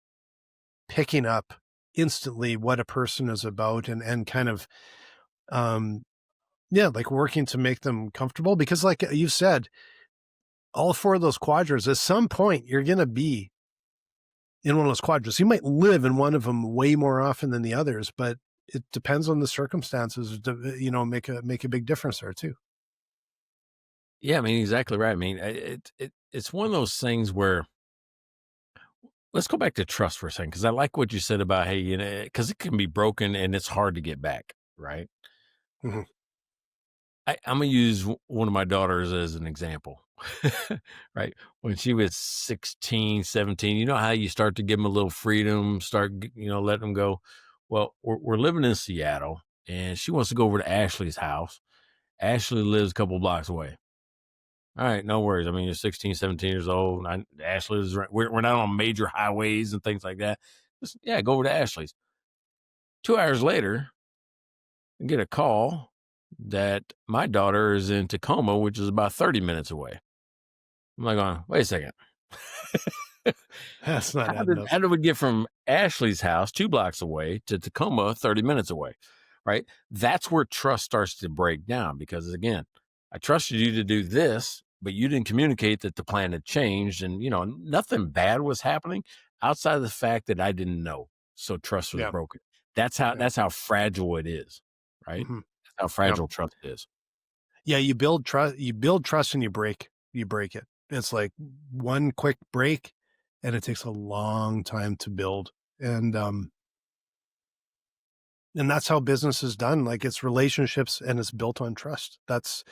picking up instantly what a person is about, and kind of like working to make them comfortable, because like you said, all four of those quadrants, at some point you're going to be in one of those quadrants. You might live in one of them way more often than the others, but it depends on the circumstances to, make a big difference there too. Yeah, I mean, exactly right. I mean, it's one of those things where, let's go back to trust for a second, because I like what you said about, hey, because it can be broken and it's hard to get back, right? Mhm. I'm going to use one of my daughters as an example, right? When she was 16, 17, you know how you start to give them a little freedom, let them go. Well, we're living in Seattle, and she wants to go over to Ashley's house. Ashley lives a couple blocks away. All right, no worries. I mean, you're 16, 17 years old. Ashley's, we're not on major highways and things like that. Just, yeah, go over to Ashley's. 2 hours later, I get a call that my daughter is in Tacoma, which is about 30 minutes away. I'm like, going, wait a second. That's not adding up. How did we get from Ashley's house 2 blocks away to Tacoma 30 minutes away? Right? That's where trust starts to break down because, again, I trusted you to do this, but you didn't communicate that the plan had changed and, nothing bad was happening outside of the fact that I didn't know. So trust was broken. That's how fragile it is, right? Mhm. That's how fragile trust is. Yeah, you build trust and you break it. It's like one quick break and it takes a long time to build. And that's how business is done. Like it's relationships and it's built on trust. That's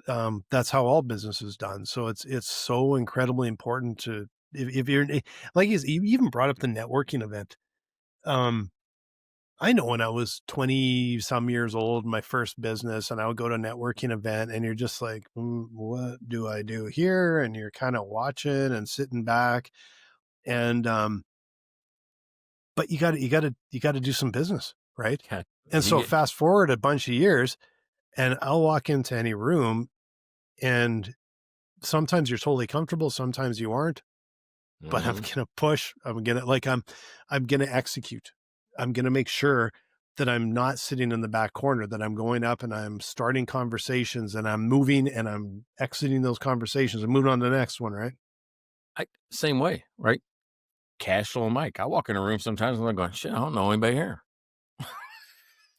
how all business is done. So it's so incredibly important to, if you're like, you even brought up the networking event. I know when I was 20 some years old, my first business, and I would go to a networking event and you're just like, what do I do here? And you're kind of watching and sitting back and, but you gotta do some business. Right. Yeah. And so fast forward a bunch of years and I'll walk into any room and sometimes you're totally comfortable. Sometimes you aren't, but I'm going to push. I'm going to execute. I'm going to make sure that I'm not sitting in the back corner, that I'm going up and I'm starting conversations and I'm moving and I'm exiting those conversations and moving on to the next one. Right. Same way, right? Casual and Mike. I walk in a room sometimes and I'm going, shit, I don't know anybody here.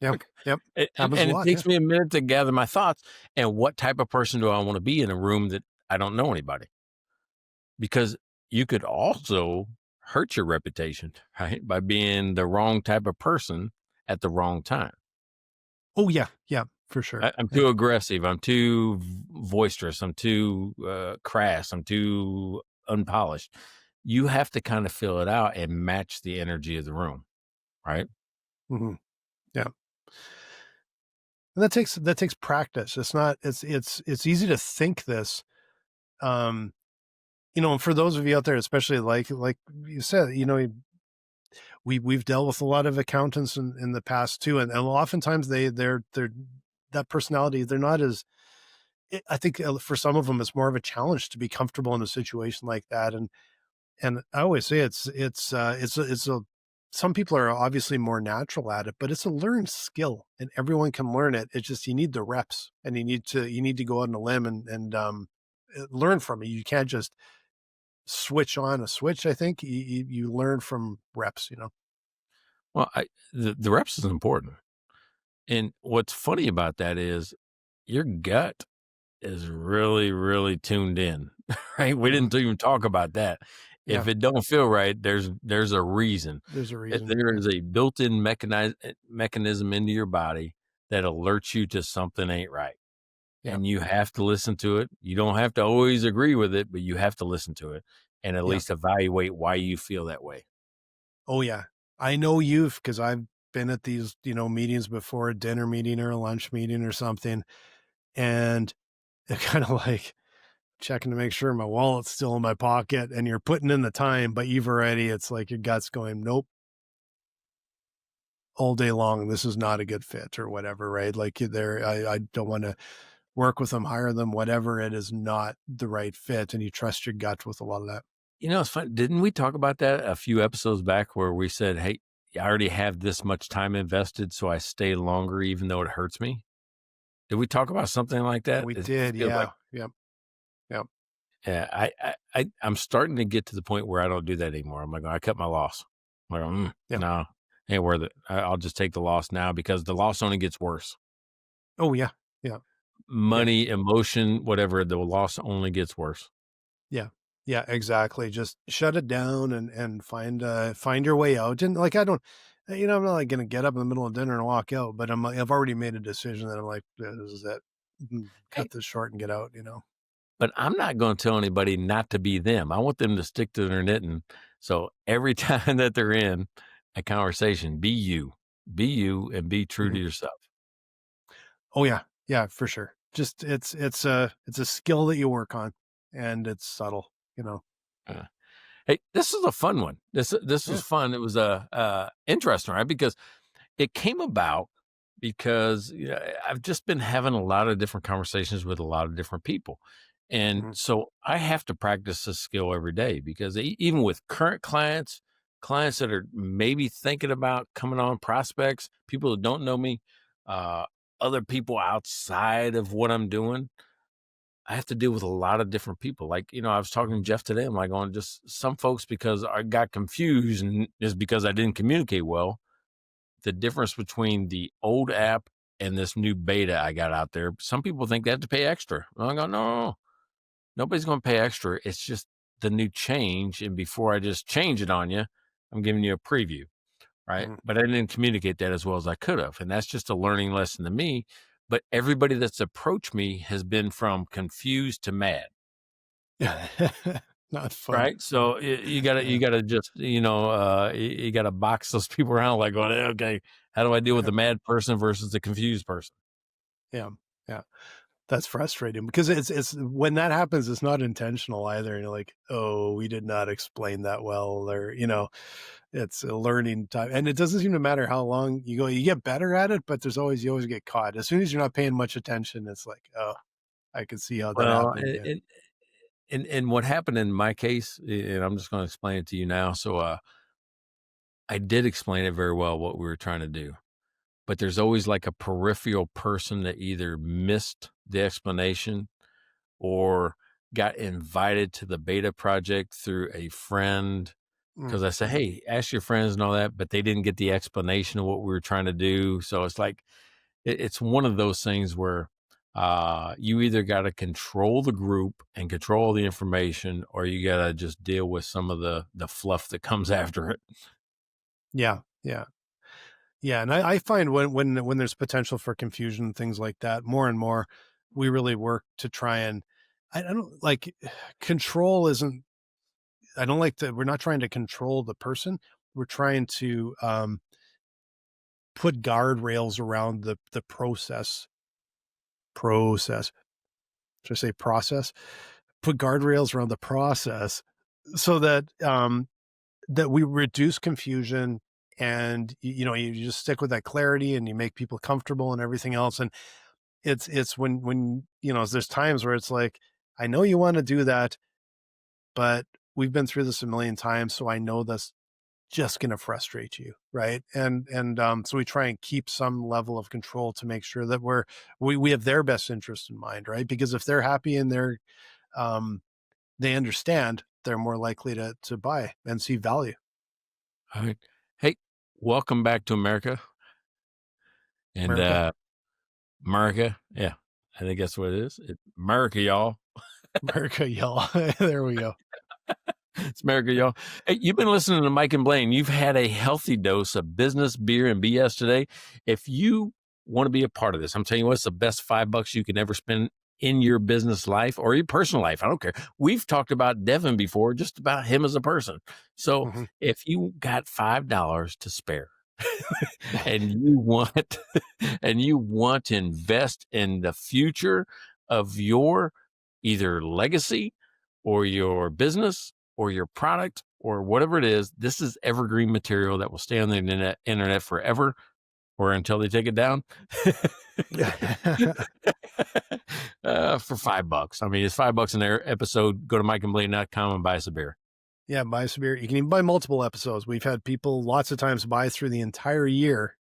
Yep. And it takes me a minute to gather my thoughts. And what type of person do I want to be in a room that I don't know anybody? Because you could also hurt your reputation, right? By being the wrong type of person at the wrong time. Oh, yeah. Yeah, for sure. I'm too aggressive. I'm too boisterous. I'm too crass. I'm too unpolished. You have to kind of fill it out and match the energy of the room, right? Mm-hmm. Yeah. And that takes practice. It's easy to think this, and for those of you out there, especially like you said, we've dealt with a lot of accountants in the past too. And oftentimes they're that personality, they're not as, I think for some of them, it's more of a challenge to be comfortable in a situation like that. And I always say it's a some people are obviously more natural at it, but it's a learned skill and everyone can learn it. It's just, you need the reps and you need to go out on a limb and learn from it. You can't just switch on a switch. I think you learn from reps, Well, the reps is important. And what's funny about that is your gut is really, really tuned in, right? We didn't even talk about that. If it don't feel right, there's a reason. There's a reason. There is a built-in mechanism into your body that alerts you to something ain't right. And you have to listen to it. You don't have to always agree with it, but you have to listen to it and at least evaluate why you feel that way. Oh yeah. I know because I've been at these, meetings before, a dinner meeting or a lunch meeting or something. And they're kind of like checking to make sure my wallet's still in my pocket and you're putting in the time, but it's like your gut's going, nope, all day long. This is not a good fit or whatever, right? Like I don't want to work with them, hire them, whatever. It is not the right fit. And you trust your gut with a lot of that. It's fun. Didn't we talk about that a few episodes back where we said, hey, I already have this much time invested, so I stay longer even though it hurts me? Did we talk about something like that? We did, yeah. Yep. Yeah, I'm starting to get to the point where I don't do that anymore. I'm like, I cut my loss. I'm like, no, ain't worth it. I'll just take the loss now because the loss only gets worse. Oh, yeah. Money, emotion, whatever, the loss only gets worse. Yeah, exactly. Just shut it down and find your way out. And like, I'm not like going to get up in the middle of dinner and walk out, but I've already made a decision that I'm like, this is it. Cut this short and get out, But I'm not going to tell anybody not to be them. I want them to stick to their knitting. So every time that they're in a conversation, be you and be true to yourself. Oh yeah. Yeah, for sure. just it's a skill that you work on, and it's subtle, you know. Hey, this is a fun one. This was fun. It was interesting, right? Because it came about because I've just been having a lot of different conversations with a lot of different people. And so I have to practice this skill every day because even with current clients that are maybe thinking about coming on, prospects, people that don't know me, other people outside of what I'm doing, I have to deal with a lot of different people. Like, I was talking to Jeff today. I'm like, on just some folks, because I got confused and is because I didn't communicate well. The difference between the old app and this new beta I got out there, some people think they have to pay extra. And I go, no, nobody's going to pay extra. It's just the new change. And before I just change it on you, I'm giving you a preview, right? But I didn't communicate that as well as I could have. And that's just a learning lesson to me. But everybody that's approached me has been from confused to mad. Not fun. Right. So you gotta just, you gotta box those people around like, going, okay, how do I deal with the mad person versus the confused person? Yeah. That's frustrating because it's when that happens, it's not intentional either. You're like, oh, we did not explain that well, or, it's a learning time. And it doesn't seem to matter how long you go, you get better at it, but you always get caught. As soon as you're not paying much attention, it's like, oh, I can see how that Well, happened. and what happened in my case, and I'm just going to explain it to you now. So I did explain it very well, what we were trying to do. But there's always like a peripheral person that either missed the explanation or got invited to the beta project through a friend. Because I said, hey, ask your friends and all that, but they didn't get the explanation of what we were trying to do. So it's like, it's one of those things where you either got to control the group and control the information, or you got to just deal with some of the fluff that comes after it. Yeah. And I find when there's potential for confusion and things like that, more and more, we really work to try and, I don't like control isn't, I don't like we're not trying to control the person. We're trying to put guardrails around the process. Should I say process? Put guardrails around the process so that that we reduce confusion, and you just stick with that clarity, and you make people comfortable and everything else. And it's when there's times where it's like, I know you want to do that, but we've been through this a million times, so I know that's just going to frustrate you, right? And so we try and keep some level of control to make sure that we have their best interest in mind, right? Because if they're happy and they understand, they're more likely to buy and see value. All right. Hey, welcome back to America. And America. Yeah, I think that's what it is. America, y'all. America, y'all. There we go. It's America, y'all. Hey, you've been listening to Mike and Blaine. You've had a healthy dose of business, beer, and BS today. If you want to be a part of this, I'm telling you what, it's the best $5 you can ever spend in your business life or your personal life. I don't care. We've talked about Devin before, just about him as a person. So if you got $5 to spare and you want to invest in the future of your either legacy or your business or your product or whatever it is, this is evergreen material that will stay on the internet forever or until they take it down. For $5. I mean, it's $5 in their episode. Go to mikeandblaine.com and buy us a beer. Yeah, buy us a beer. You can even buy multiple episodes. We've had people lots of times buy through the entire year.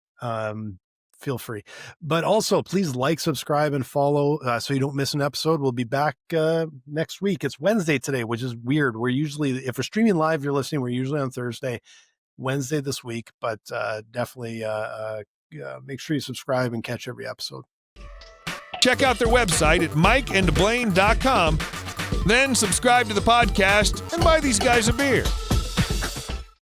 Feel free. But also, please like, subscribe, and follow so you don't miss an episode. We'll be back next week. It's Wednesday today, which is weird. We're usually, if we're streaming live, you're listening, we're usually on Thursday, Wednesday this week. But definitely make sure you subscribe and catch every episode. Check out their website at mikeandblaine.com. Then subscribe to the podcast and buy these guys a beer.